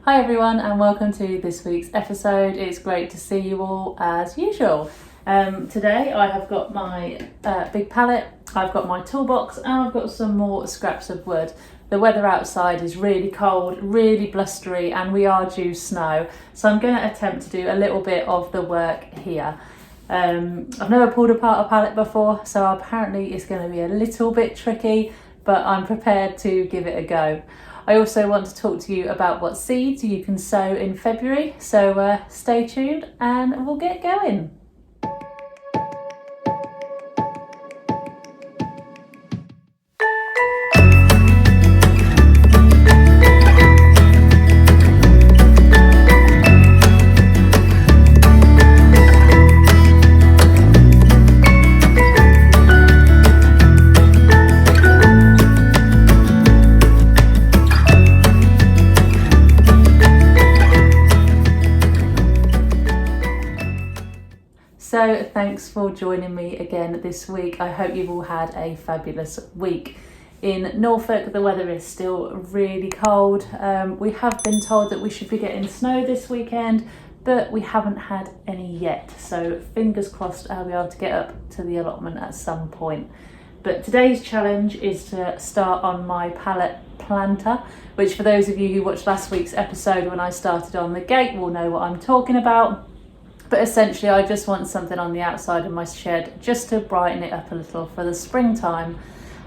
Hi everyone and welcome to this week's episode. It's great to see you all as usual. Today I have got my big pallet, I've got my toolbox and I've got some more scraps of wood. The weather outside is really cold, really blustery and we are due snow. So I'm going to attempt to do a little bit of the work here. I've never pulled apart a pallet before, so apparently it's going to be a little bit tricky, but I'm prepared to give it a go. I also want to talk to you about what seeds you can sow in February, so stay tuned and we'll get going. So thanks for joining me again this week. I hope you've all had a fabulous week. In Norfolk, the weather is still really cold. We have been told that we should be getting snow this weekend, but we haven't had any yet. So fingers crossed I'll be able to get up to the allotment at some point. But today's challenge is to start on my pallet planter, which for those of you who watched last week's episode when I started on the gate will know what I'm talking about. But essentially I just want something on the outside of my shed just to brighten it up a little for the springtime.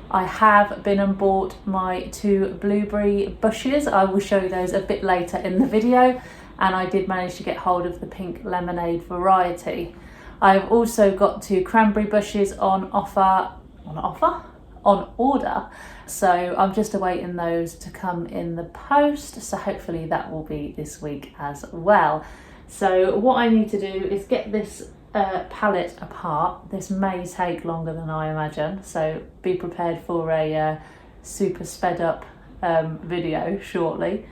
I have been and bought my 2 blueberry bushes. I will show you those a bit later in the video, and I did manage to get hold of the pink lemonade variety. I've also got 2 cranberry bushes on order, so I'm just awaiting those to come in the post, so hopefully that will be this week as well. So what I need to do is get this pallet apart. This may take longer than I imagine, so be prepared for a super sped up video shortly.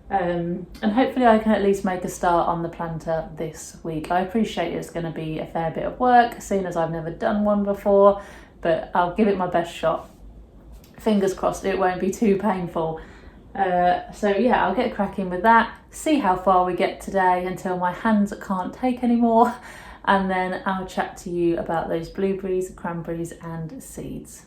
And hopefully I can at least make a start on the planter this week. I appreciate it's going to be a fair bit of work, seeing as I've never done one before, but I'll give it my best shot. Fingers crossed it won't be too painful. So yeah, I'll get cracking with that, see how far we get today until my hands can't take anymore, and then I'll chat to you about those blueberries, cranberries and seeds.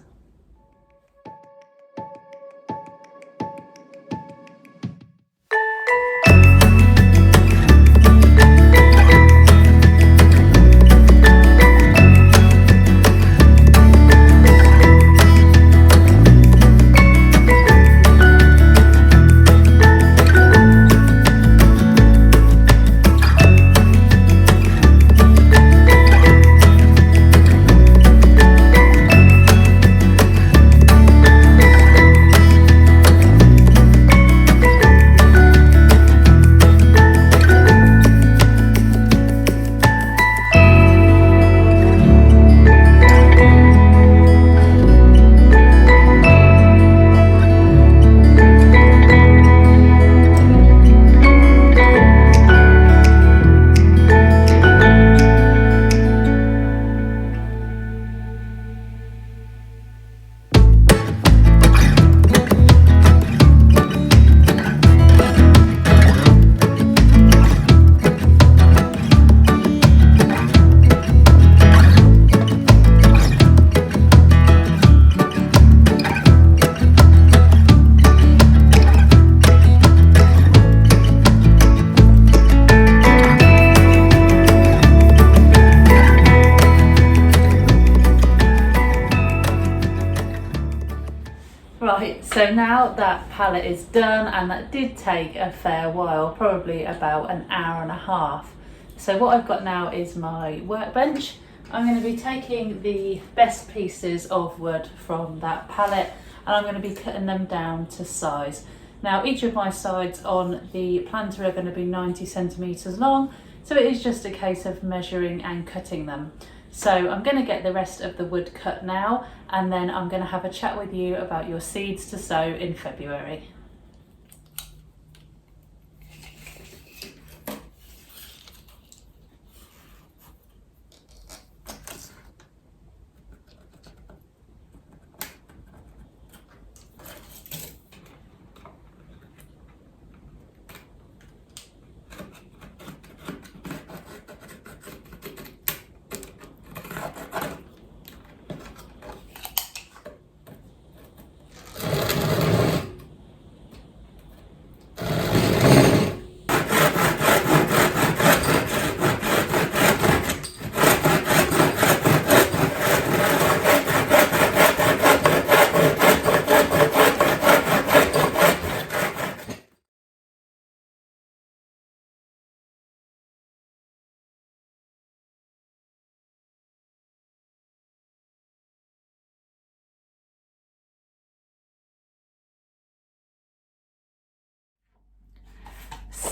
Right, so now that pallet is done, and that did take a fair while, probably about an hour and a half. So what I've got now is my workbench. I'm going to be taking the best pieces of wood from that pallet and I'm going to be cutting them down to size. Now each of my sides on the planter are going to be 90 centimetres long, so it is just a case of measuring and cutting them. So I'm going to get the rest of the wood cut now, and then I'm going to have a chat with you about your seeds to sow in February.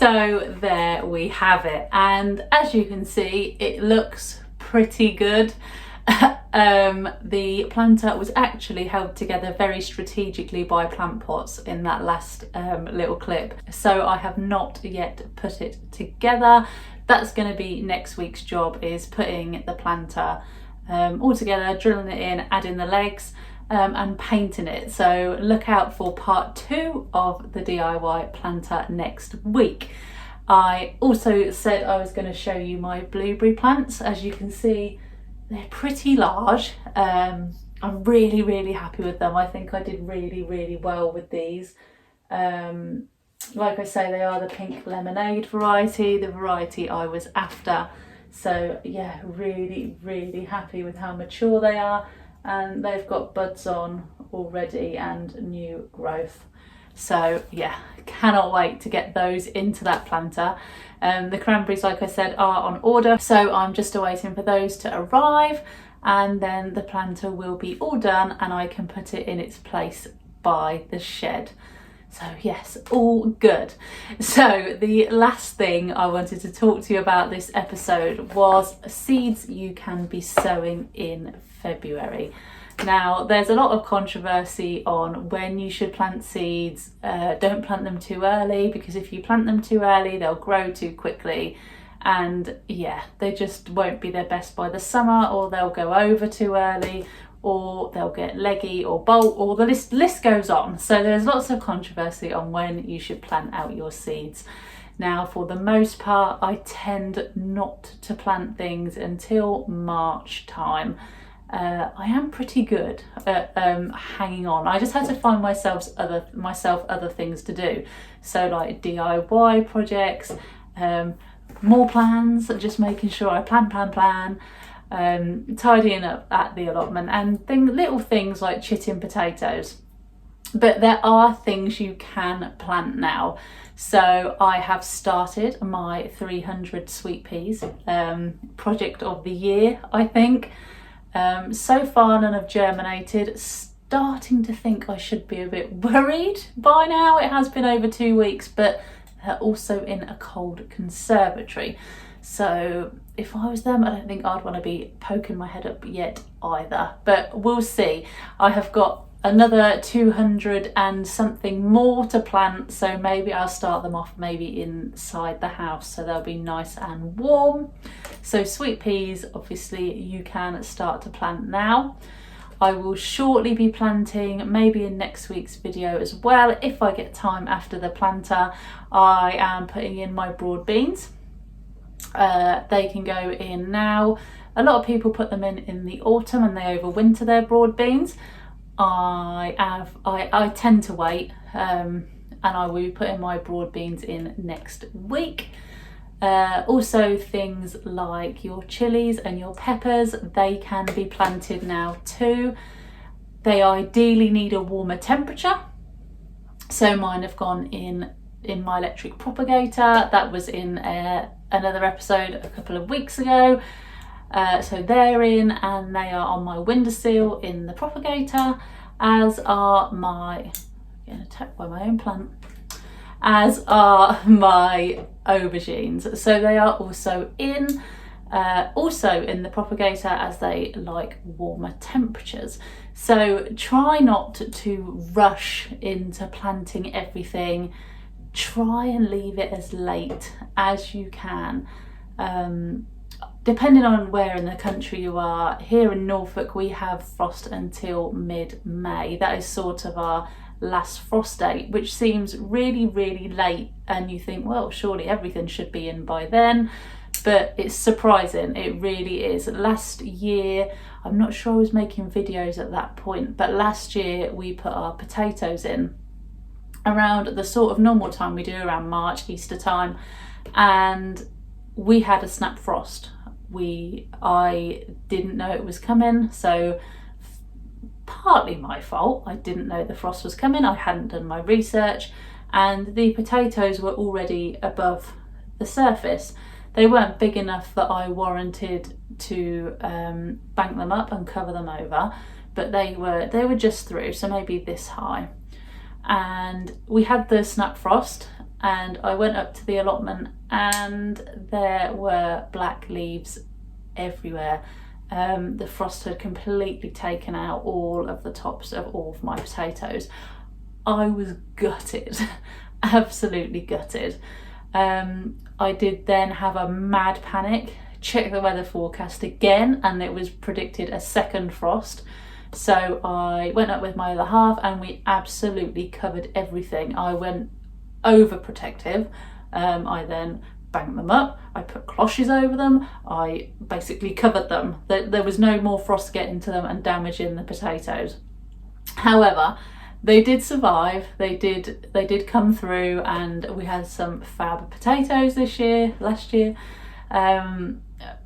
So there we have it, and as you can see, it looks pretty good. The planter was actually held together very strategically by plant pots in that last little clip, so I have not yet put it together. That's going to be next week's job, is putting the planter all together, drilling it in, adding the legs, and painting it. So look out for part 2 of the DIY planter next week. I also said I was going to show you my blueberry plants. As you can see, they're pretty large. I'm really happy with them. I think I did really well with these. Like I say, they are the pink lemonade variety, the variety I was after. So yeah, really happy with how mature they are, and they've got buds on already and new growth. So yeah, cannot wait to get those into that planter. The cranberries, like I said, are on order, so I'm just awaiting for those to arrive, and then the planter will be all done and I can put it in its place by the shed. So yes, all good. So the last thing I wanted to talk to you about this episode was seeds you can be sowing in February. Now, there's a lot of controversy on when you should plant seeds. Don't plant them too early, because if you plant them too early, they'll grow too quickly. And yeah, they just won't be their best by the summer, or they'll go over too early, or they'll get leggy or bolt, or the list goes on. So there's lots of controversy on when you should plant out your seeds. Now, for the most part, I tend not to plant things until March time. I am pretty good at hanging on. I just had to find myself other things to do. So like DIY projects, more plans, just making sure I plan, tidying up at the allotment, and little things like chitting potatoes. But there are things you can plant now. So I have started my 300 sweet peas project of the year, I think. So far none have germinated. Starting to think I should be a bit worried by now. It has been over 2 weeks, but they're also in a cold conservatory. So if I was them, I don't think I'd want to be poking my head up yet either, but we'll see. I have got another 200 and something more to plant, so maybe I'll start them off maybe inside the house, so they'll be nice and warm. So sweet peas, obviously you can start to plant now. I will shortly be planting, maybe in next week's video as well, if I get time after the planter. I am putting in my broad beans. They can go in now. A lot of people put them in the autumn and they overwinter their broad beans. I tend to wait, and I will be putting my broad beans in next week. Also things like your chilies and your peppers, they can be planted now too. They ideally need a warmer temperature, so mine have gone in my electric propagator. That was in another episode a couple of weeks ago. So they're in, and they are on my windowsill in the propagator, as are my, getting attacked by my own plant, as are my aubergines. So they are also in the propagator, as they like warmer temperatures. So try not to rush into planting everything. Try and leave it as late as you can. Depending on where in the country you are. Here in Norfolk we have frost until mid-May. That is sort of our last frost date, which seems really late, and you think, well, surely everything should be in by then, but it's surprising, it really is. Last year, I'm not sure I was making videos at that point, but last year we put our potatoes in around the sort of normal time we do, around March, Easter time, and we had a snap frost. I didn't know it was coming, so partly my fault. I didn't know the frost was coming. I hadn't done my research, and the potatoes were already above the surface. They weren't big enough that I warranted to bank them up and cover them over, but they were just through, so maybe this high. And we had the snap frost, and I went up to the allotment and there were black leaves everywhere. The frost had completely taken out all of the tops of all of my potatoes. I was gutted, absolutely gutted. I did then have a mad panic, check the weather forecast again, and it was predicted a second frost. So I went up with my other half and we absolutely covered everything. I went overprotective. I then banked them up, I put cloches over them, I basically covered them. There was no more frost getting to them and damaging the potatoes. However, they did survive, they did come through, and we had some fab potatoes last year.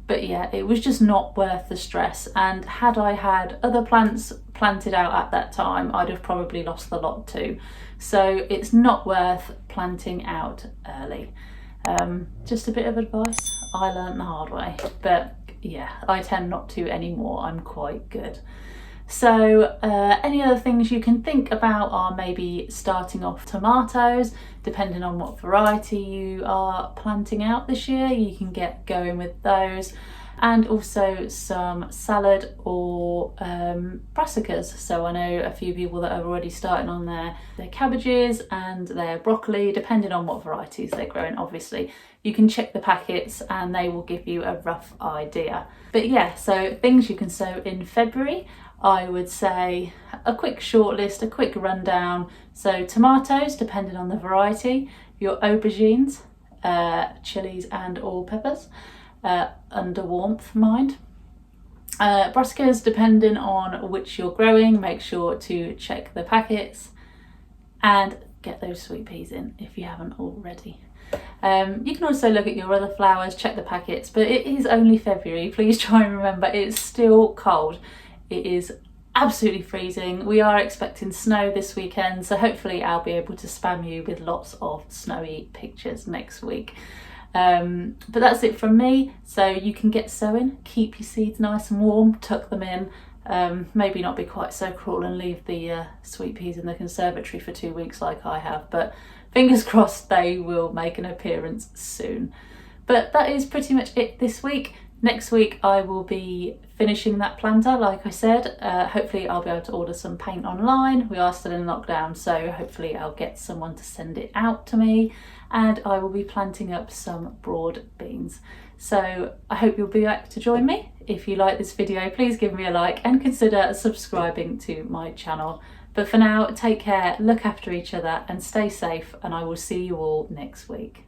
But yeah, it was just not worth the stress, and had I had other plants planted out at that time, I'd have probably lost the lot too. So it's not worth planting out early. Just a bit of advice I learned the hard way, but yeah, I tend not to anymore. I'm quite good. So any other things you can think about are maybe starting off tomatoes, depending on what variety you are planting out this year. You can get going with those, and also some salad or brassicas. So I know a few people that are already starting on their cabbages and their broccoli, depending on what varieties they're growing. Obviously you can check the packets and they will give you a rough idea. But yeah, so things you can sow in February, I would say a quick shortlist, a quick rundown. So tomatoes, depending on the variety, your aubergines, chilies and all peppers, under warmth, mind. Brassicas, depending on which you're growing, make sure to check the packets and get those sweet peas in if you haven't already. You can also look at your other flowers, check the packets, but it is only February. Please try and remember it's still cold. It is absolutely freezing. We are expecting snow this weekend, so hopefully I'll be able to spam you with lots of snowy pictures next week. But that's it from me. So you can get sowing, keep your seeds nice and warm, tuck them in, maybe not be quite so cruel and leave the sweet peas in the conservatory for 2 weeks like I have, but fingers crossed they will make an appearance soon. But that is pretty much it this week. Next week I will be finishing that planter, like I said. Hopefully I'll be able to order some paint online. We are still in lockdown, so hopefully I'll get someone to send it out to me, and I will be planting up some broad beans. So I hope you'll be back to join me. If you like this video, please give me a like and consider subscribing to my channel. But for now, take care, look after each other and stay safe, and I will see you all next week.